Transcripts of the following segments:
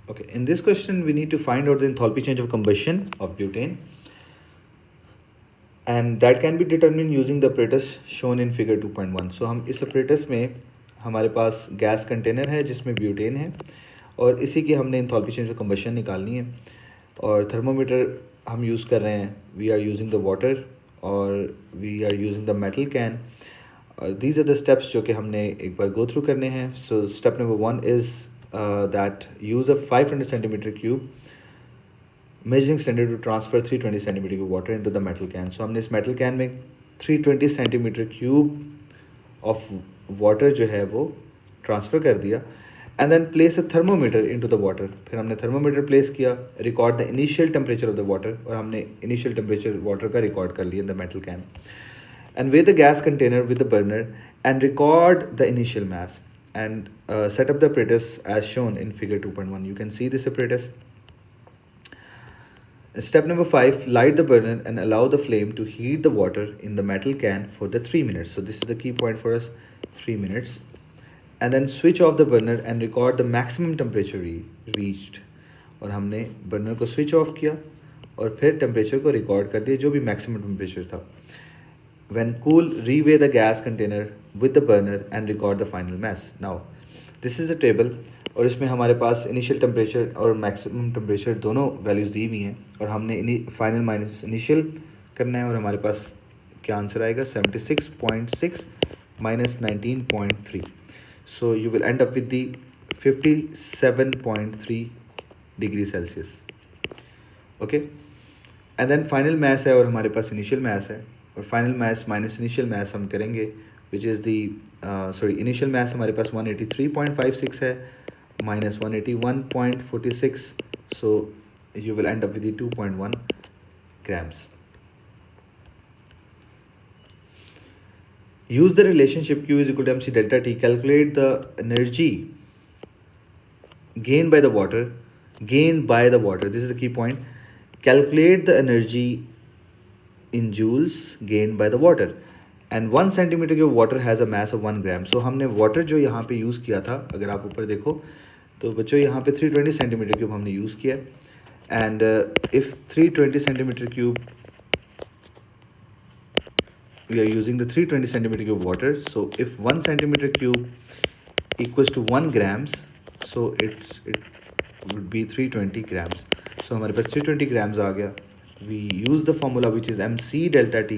Okay, in this question we need to find out the enthalpy change of combustion of butane, and that can be determined using the apparatus shown in figure 2.1. So हम इस apparatus में हमारे पास gas container है जिसमें butane है और इसी की हमने enthalpy change of combustion निकालनी है। और थर्मोमीटर हम यूज़ कर रहे हैं, we are using the water और we are using the metal can. और दीज आर द स्टेप्स जो कि हमने एक बार गो थ्रू करने हैं। So step number 1 is that use a 500 centimetre cube measuring standard to transfer 320 centimetre cube water into the metal can. So हमने इस मेटल कैन में 320 सेंटीमीटर क्यूब ऑफ वाटर जो है वो ट्रांसफ़र कर दिया। And then place a thermometer into the water. फिर हमने थर्मोमीटर प्लेस किया, record the initial temperature of the water, और हमने इनिशियल टेम्परेचर वाटर का रिकॉर्ड कर लिया in the metal can. And weigh the gas container with the burner and record the initial mass, and set up the apparatus as shown in figure 2.1. You can see this apparatus. Step number 5, light the burner and allow the flame to heat the water in the metal can for the 3 minutes. So this is the key point for us, 3 minutes. And then switch off the burner and record the maximum temperature reached. और हमने burner को switch off किया और फिर temperature को record कर दिया जो भी मैक्सिमम टेम्परेचर था। When cool, reweigh the gas container with the burner and record the final mass. Now, this is a table और इसमें हमारे पास इनिशियल टेम्परेचर और मैक्सिमम टेम्परेचर दोनों वैल्यूज़ दी हुई हैं और हमने फाइनल माइनस इनिशियल करना है और हमारे पास क्या आंसर आएगा 76.6 minus 19.3. So you will end up with the 57.3 degree Celsius. Okay, and then final mass है और हमारे पास इनिशियल मैस है, और final mass minus initial mass हम करेंगे which is the initial mass हमारे पास 183.56 है minus 181.46. So you will end up with 2.1 grams. Use the relationship Q is equal to mc delta T. Calculate the energy gained by the water. This is the key point. Calculate the energy in joules gained by the water. And 1 centimeter cube water has a mass of 1 gram. So हमने water जो यहाँ पे use किया था, अगर आप ऊपर देखो तो बच्चों यहाँ पे 320 सेंटीमीटर क्यूब हमने यूज़ किया. And if 320 centimetre cube we are using the 320 centimeter cube water, so if 1 centimeter cube equals to 1 grams, so it would be 320 grams. So हमारे पास 320 grams आ गया. We use the formula which is mc delta T.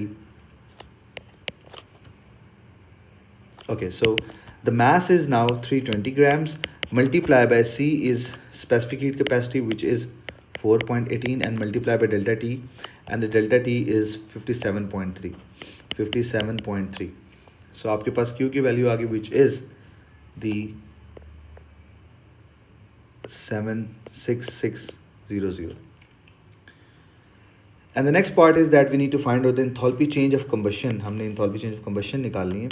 Okay, so the mass is now 320 grams. Multiply by C is specific heat capacity which is 4.18 and multiply by delta T, and the delta T is 57.3. So आपके पास Q की value आ गई which is the 76600. And the next part is that we need to find out the enthalpy change of combustion. हमने enthalpy change of combustion निकालनी है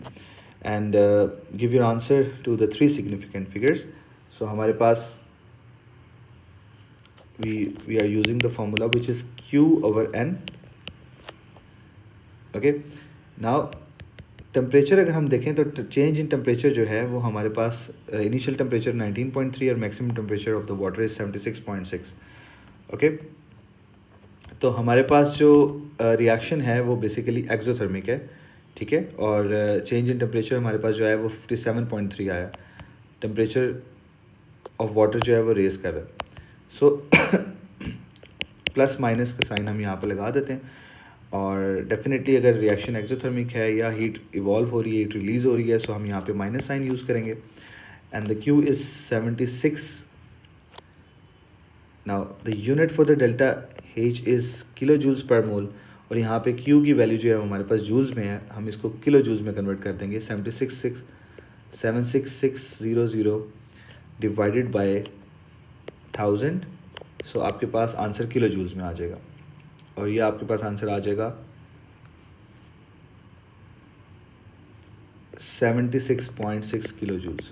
and give your answer to the 3 significant figures. So हमारे पास we are using the formula which is Q over N. Okay, now temperature अगर हम देखें तो change in temperature जो है वो हमारे पास इनिशियल टेम्परेचर 19.3 और maximum temperature of the water is 76.6. Okay, तो हमारे पास जो रिएक्शन है वो बेसिकली एक्सोथर्मिक है, ठीक है, और चेंज इन टेम्परेचर हमारे पास जो है वो 57.3 आया. टेम्परेचर ऑफ वाटर जो है वो रेस कर रहा है. सो प्लस माइनस का साइन हम यहाँ पर लगा देते हैं, और डेफिनेटली अगर रिएक्शन एक्सोथर्मिक है या हीट इवॉल्व हो रही है, हीट रिलीज़ हो रही है, सो हम यहाँ पे माइनस साइन यूज़ करेंगे. And the Q is 76. Now the unit for the delta H is kilo joules per mole, और यहाँ पे Q की वैल्यू जो है हमारे पास जूल्स में है, हम इसको किलो जूल्स में कन्वर्ट कर देंगे. 76600 डिवाइडेड बाय 1000. सो आपके पास आंसर किलो जूल्स में आ जाएगा, और ये आपके पास आंसर आ जाएगा 76.6 kilo joules.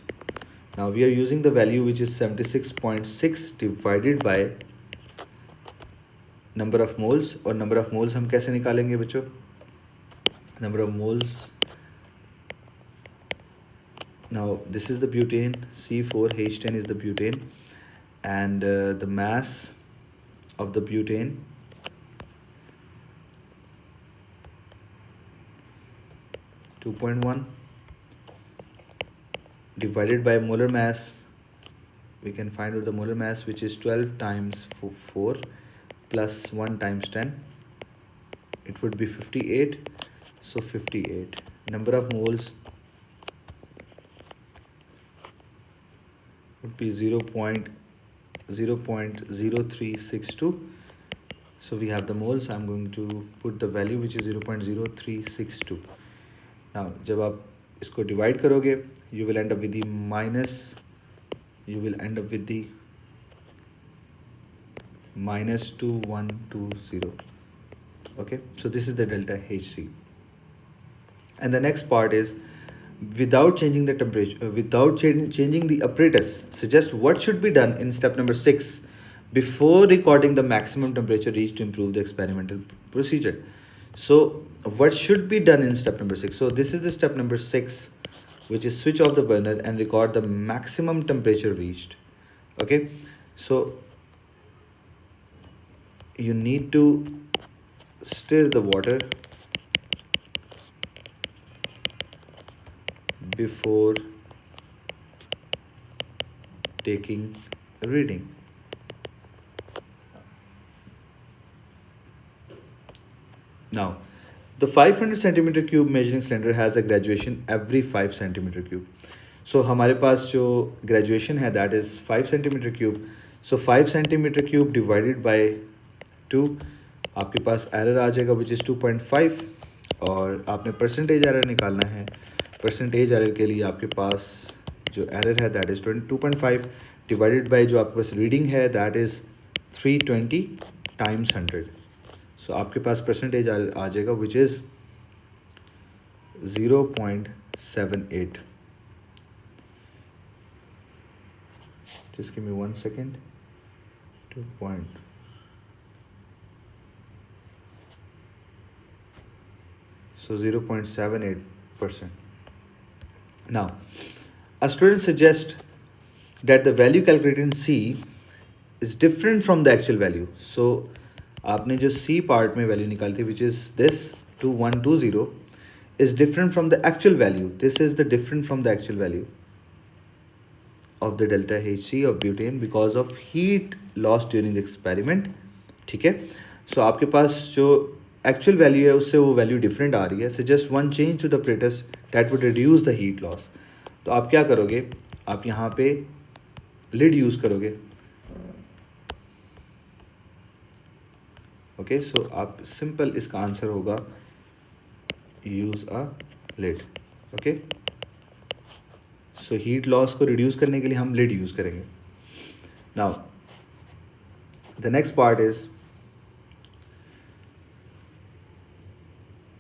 Now we are using the value which is 76.6 divided by number of moles. और नंबर ऑफ मोल्स हम कैसे निकालेंगे बच्चों? Number of moles, now this is the butane, C4H10 is the butane, and the mass of the butane (2.1) divided by molar mass. We can find out the molar mass, which is 12 times 4 plus 1 times 10. It would be 58. So 58. Number of moles would be 0.0362. So we have the moles. I'm going to put the value which is 0.0362. Now जब आप इसको divide करोगे, you will end up with the -2120. Okay, so this is the delta Hc. And the next part is, without changing the temperature, without changing the apparatus, suggest what should be done in step number 6 before recording the maximum temperature reached to improve the experimental procedure. So what should be done in step number 6? So this is the step number 6, which is switch off the burner and record the maximum temperature reached. Okay, so you need to stir the water before taking a reading. Now, the 500 centimeter cube measuring cylinder has a graduation every 5 centimeter cube. So हमारे पास जो graduation है, that is 5 centimeter cube. So 5 centimeter cube divided by 2, आपके पास error आ जाएगा which is 2.5, और आपने percentage error निकालना है. Percentage error के लिए आपके पास जो error है that is 2.5 divided by जो आपके पास reading है that is 320 times 100. So आपके पास percentage आ जाएगा which is 0.78. Just give me 1 second. 2 point. So 0.78%. Now, a student suggests that the value calculated in C is different from the actual value. So आपने जो C part में value निकाली थी, which is this 2120, is different from the actual value. This is the different from the actual value of the delta Hc of butane because of heat loss during the experiment. ठीक है, so आपके पास जो actual value है उससे वो value different आ रही है. So just one change to the apparatus that would reduce the heat loss. तो आप क्या करोगे, आप यहाँ पे lid use करोगे. ओके, सो आप सिंपल इसका आंसर होगा use a lid. Okay, so heat loss को रिड्यूस करने के लिए हम लिड यूज करेंगे. Now the next part is